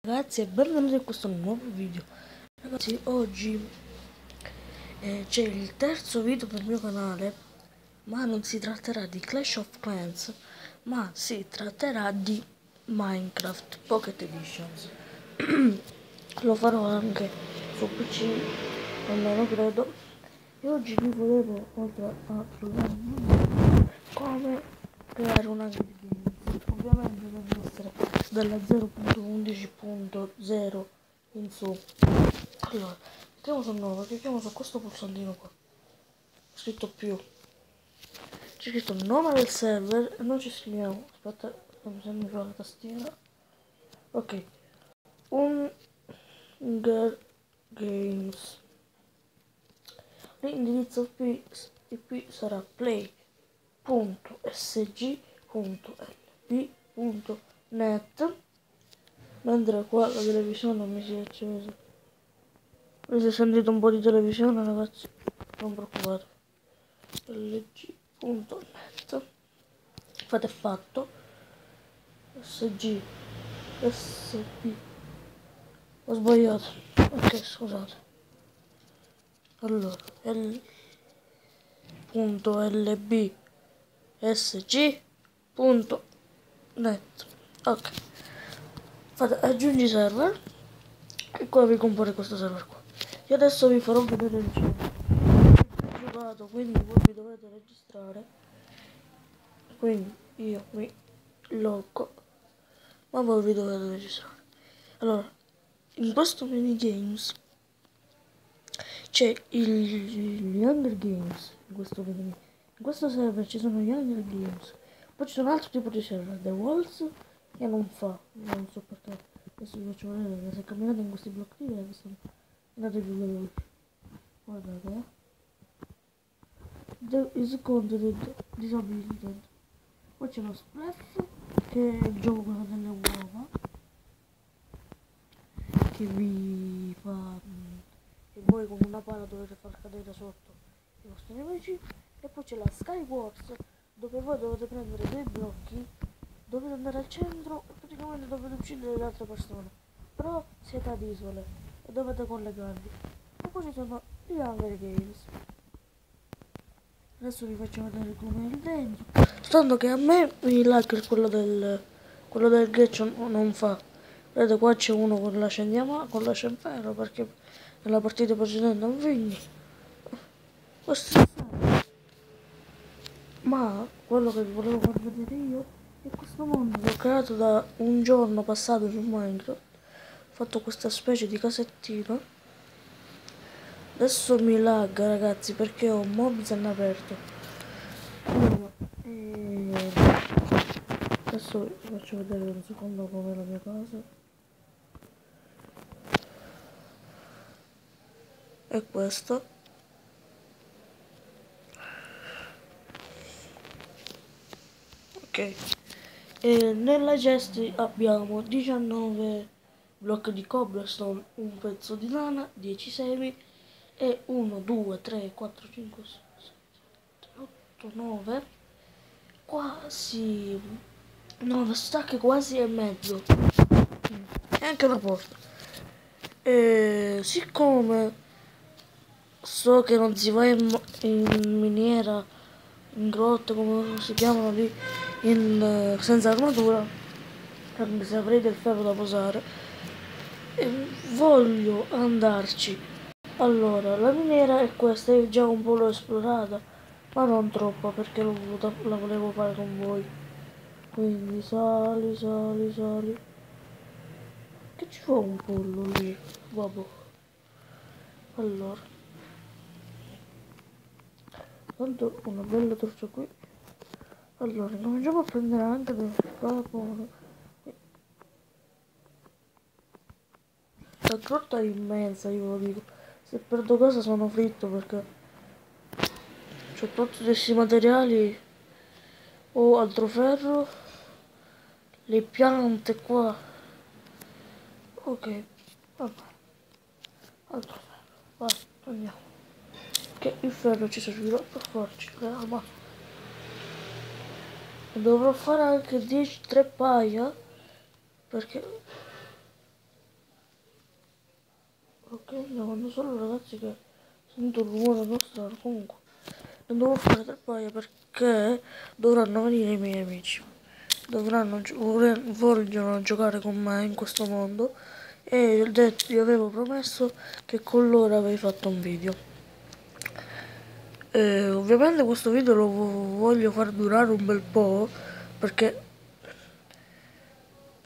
Ragazzi, e benvenuti in questo nuovo video. Ragazzi, oggi c'è il terzo video del mio canale, ma non si tratterà di Clash of Clans, ma si tratterà di Minecraft Pocket Editions. Lo farò anche su PC, almeno credo. E oggi vi volevo, oltre a programmare, come creare una grid game. Ovviamente deve essere dalla 0.11.0 in su. Allora, clicchiamo sul nuovo, clicchiamo su questo pulsantino qua, scritto più, c'è scritto il nome del server e noi ci scriviamo, aspetta, se mi fa la tastiera, ok, Hunger Games, l'indirizzo IP sarà play.sg.lb.net, mentre qua la televisione non mi si è accesa. Avete sentito un po' di televisione, ragazzi? Non preoccupate. lg.net, fate fatto. sg sp, ho sbagliato, ok, scusate. Allora l.lb sg.net, ok, fate aggiungi server e qua vi compare questo server qua. Io adesso vi farò vedere il gioco. Ho giocato, quindi voi vi dovete registrare. Quindi io mi loggo, ma voi vi dovete registrare. Allora, in questo minigames c'è gli Hunger Games. In questo server ci sono gli Hunger Games. Poi ci sono altri tipi di server, The Walls, che non so perché. Adesso vi faccio vedere, se camminate in questi blocchi di redstone andate più veloci. Guardate, The is content disabilited. Poi c'è lo Splash, che è il gioco quello delle uova, che vi fa, che voi con una pala dovete far cadere sotto i vostri nemici. E poi c'è la Sky Wars, dove voi dovete prendere dei blocchi, dovete andare al centro e praticamente dovete uccidere le altre persone, però siete ad isole e dovete collegarvi. E poi ci sono gli Hunger Games. Adesso vi faccio vedere come è il dentro, soltanto che a me mi lag quello del ghiaccio non fa. Vedete, qua c'è uno con la in ferro, perché nella partita precedente non vinni. Questo è bello. Ma quello che vi volevo far vedere io è questo mondo che ho creato da un giorno passato su Minecraft. Ho fatto questa specie di casettina. Adesso mi lagga, ragazzi, perché ho mobs in aperto. Allora, adesso vi faccio vedere un secondo com'è la mia casa. È questa. Ok. E nella cesta abbiamo 19 blocchi di cobblestone, un pezzo di lana, 10 semi e 1, 2, 3, 4, 5, 6, 7, 8, 9, quasi 9 stack, quasi e mezzo, e anche una porta. E siccome so che non si va in miniera, in grotte, come si chiamano lì, senza armatura, anche se avrei del ferro da posare, e voglio andarci. Allora, la miniera è questa, è già un po' l'ho esplorata, ma non troppo, perché la volevo fare con voi. Quindi sali, sali, sali. Che ci fa un pollo lì? Vabbè. Allora, tanto una bella torcia qui. Allora, cominciamo a prendere anche del carbone. La grotta è immensa, io lo dico. Se perdo cosa sono fritto, perché ho tutti questi materiali. Ho altro ferro. Le piante qua. Ok, vabbè. Altro ferro. Vai, andiamo. Che il ferro ci servirà per farci le arma. Dovrò fare anche 3 paia, perché Ok, mi quando solo ragazzi che sento il rumore nostro, comunque non devo fare troppo aria perché dovranno venire i miei amici. Vogliono giocare con me in questo mondo e gli avevo promesso che con loro avrei fatto un video. Ovviamente questo video lo voglio far durare un bel po' perché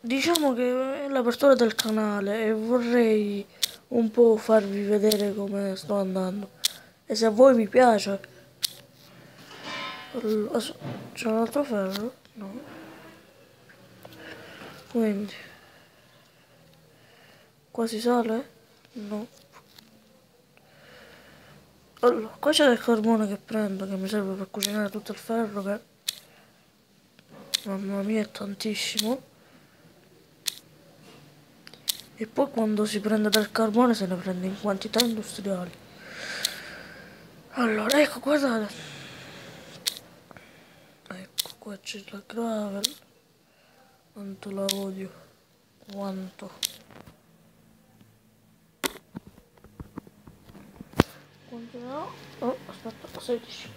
diciamo che è l'apertura del canale e vorrei un po' farvi vedere come sto andando. E se a voi vi piace, c'è un altro ferro? No. Quindi, qua si sale? No. Allora, qua c'è del carbone che prendo, che mi serve per cucinare tutto il ferro, che mamma mia è tantissimo. E poi quando si prende del carbone se ne prende in quantità industriali. Allora, ecco, guardate. Ecco, qua c'è la gravel. Quanto la odio. Quanto. Quanto ne ho? Oh, aspetta, 16.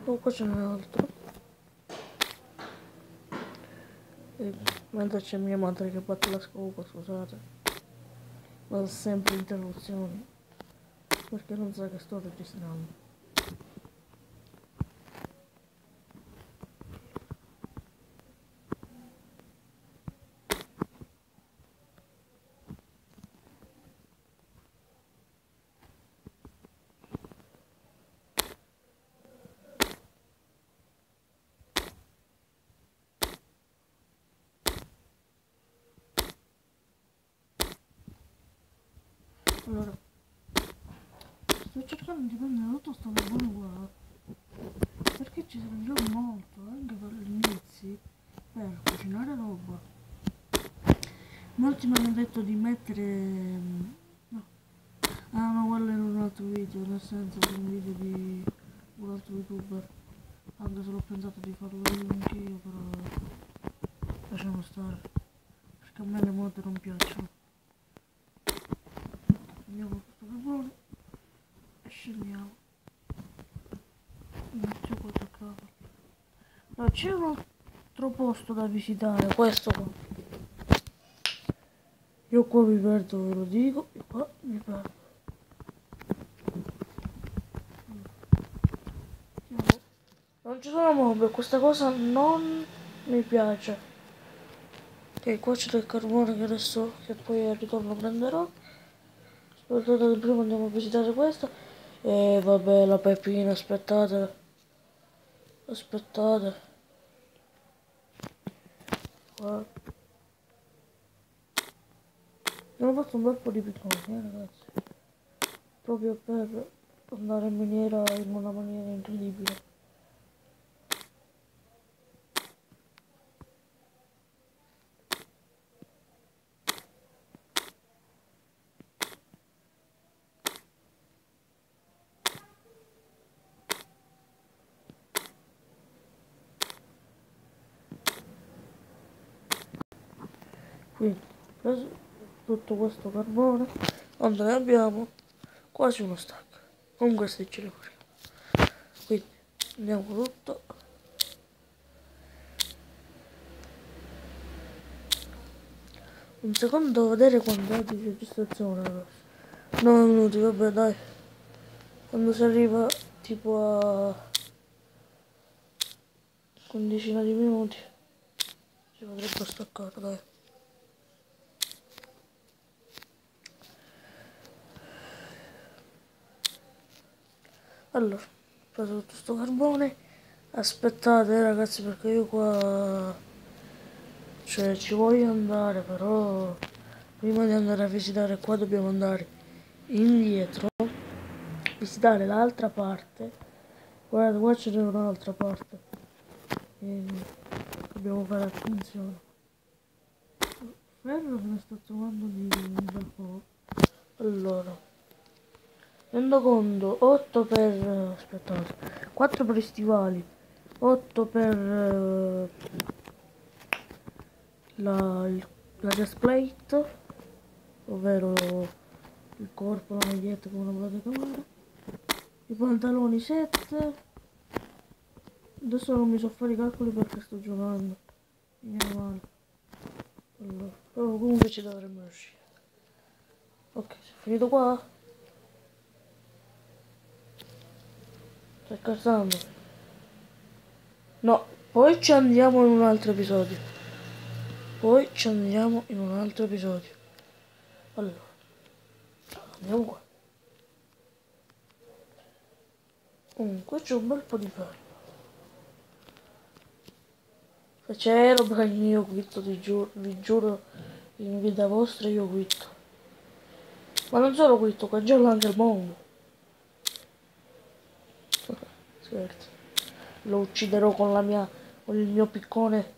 Oh, qua ce n'è un altro. E mentre c'è mia madre che batte la scopa, scusate. Ma sempre interruzioni. Perché non sa che sto registrando. Allora, sto cercando di prendere tutto sto carbone qua perché ci servirà molto anche per gli inizi per cucinare roba. Molti mi hanno detto di mettere no. Ah no, quello era un altro video, nel senso di un video di un altro youtuber, anche se l'ho pensato di farlo io anch'io, però lasciamo stare perché a me le moto non piacciono. Prendiamo questo carbone e scendiamo. Non c'è qua attaccato. No, c'è un altro posto da visitare, questo qua. Io qua mi perdo, ve lo dico, io qua mi perdo. Non ci sono mob, questa cosa non mi piace. Ok, qua c'è del carbone che adesso, che poi al ritorno prenderò. Aspettate che prima andiamo a visitare questo. E vabbè, la pepina, aspettate. Aspettate. Qua. Mi hanno fatto un bel po' di picconi, ragazzi. Proprio per andare in miniera in una maniera incredibile. Quindi, preso tutto questo carbone, quando ne abbiamo quasi uno stack. Con questi ce li faremo. Quindi, andiamo tutto. Un secondo devo vedere quanto è di registrazione, ragazzi. 9 minuti, vabbè dai. Quando si arriva tipo a quindicina di minuti si potrebbe staccare, dai. Allora, ho preso tutto sto carbone. Aspettate ragazzi perché io qua cioè ci voglio andare, però prima di andare a visitare qua dobbiamo andare indietro, visitare l'altra parte. Guardate, qua c'è un'altra parte e dobbiamo fare attenzione. Ferro se ne sto trovando di un bel po'. Allora, rendo conto 8 per aspettate, 4 per i stivali, 8 per la chest plate ovvero il corpo, la maglietta con una telecamera, i pantaloni 7. Adesso non mi so fare i calcoli perché sto giocando, meno male. Allora, però comunque ci dovremmo riuscire. Ok, sei finito qua? Stai scherzando? No, poi ci andiamo in un altro episodio. Allora, andiamo qua. Qua c'è un bel po' di ferro. Se c'è roba che io quitto, vi giuro, in vita vostra io quitto. Ma non solo quitto, congelo anche il mondo. Scherzo. Lo ucciderò con il mio piccone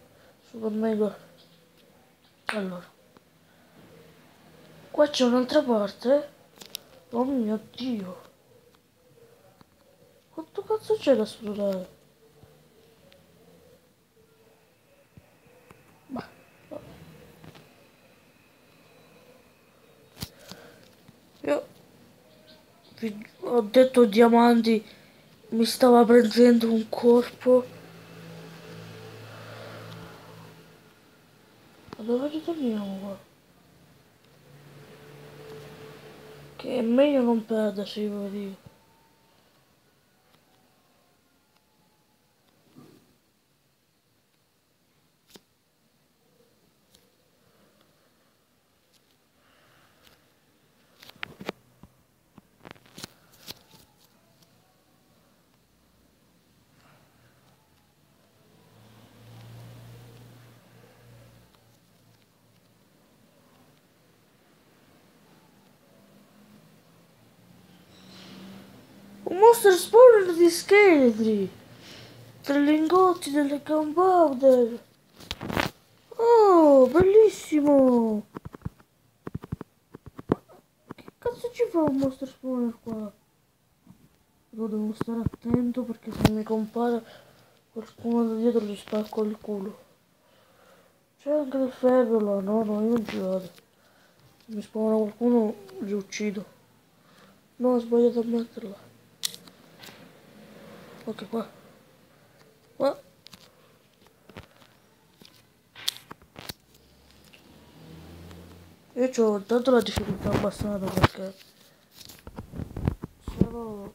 super mega. Allora, qua c'è un'altra parte. Oh mio Dio. Quanto cazzo c'è da esplorare? Ma, io ho detto diamanti, mi stava prendendo un corpo. Ma dove ritorniamo qua? Che è meglio non perdersi, voglio dire. Un monster spawner di scheletri! 3 lingotti delle gunpowder! Oh, bellissimo! Che cazzo ci fa un monster spawner qua? Io devo stare attento perché se mi compare qualcuno da dietro gli spacco il culo. C'è anche del ferro là, no, io non ci vado. Se mi spawna qualcuno li uccido. No, ho sbagliato a metterla. Ok, qua. Qua. Io ho tanto la difficoltà abbassata perché sono...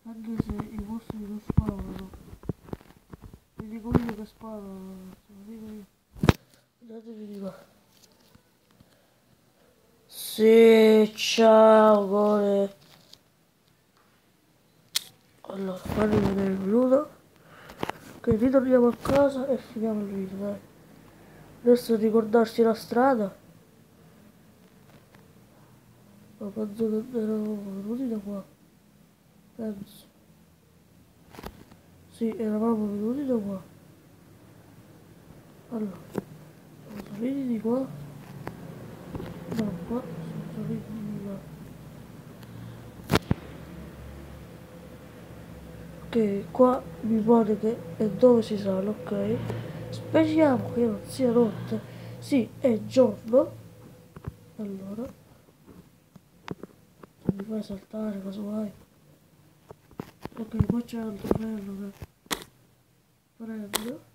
Anche se i vostri non sparano. Vi dico io che sparo, te lo dico io. Datevi di qua. Sì, ciao, gore. Allora, fammi vedere il minuto. Ok, ritorniamo a casa e finiamo il video, dai. Adesso ricordarsi la strada. Ma penso che eravamo venuti da qua. Penso. Sì, eravamo venuti da qua. Allora, siamo saliti di qua. No, qua siamo saliti di là. Ok, qua mi pare che è dove si sale, ok? Speriamo che non sia notte. Sì, è giorno. Allora, non mi fai saltare, cosa vai? Ok, qua c'è altro ferro che prendo.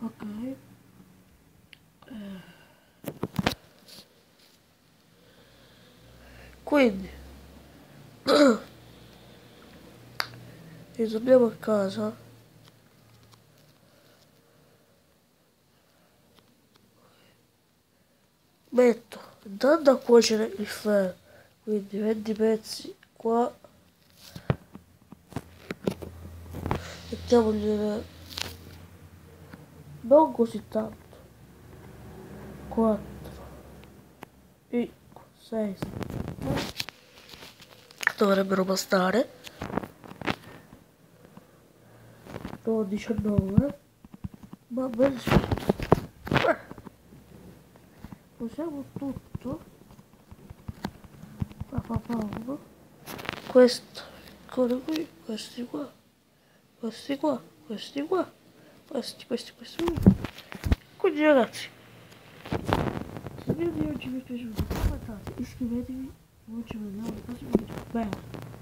Ok. Quindi ritorniamo a casa. Metto intanto a cuocere il ferro, quindi 20 pezzi qua, mettiamogli non così tanto, 4, 5, 6, 7, dovrebbero bastare, no 19, va bene, usiamo tutto, questo Eccolo qui, questi qua, questi qua, questi qua, questi. Quindi ragazzi, se il video di oggi vi è piaciuto, commentate, iscrivetevi, noi ci vediamo al prossimo video. Bene.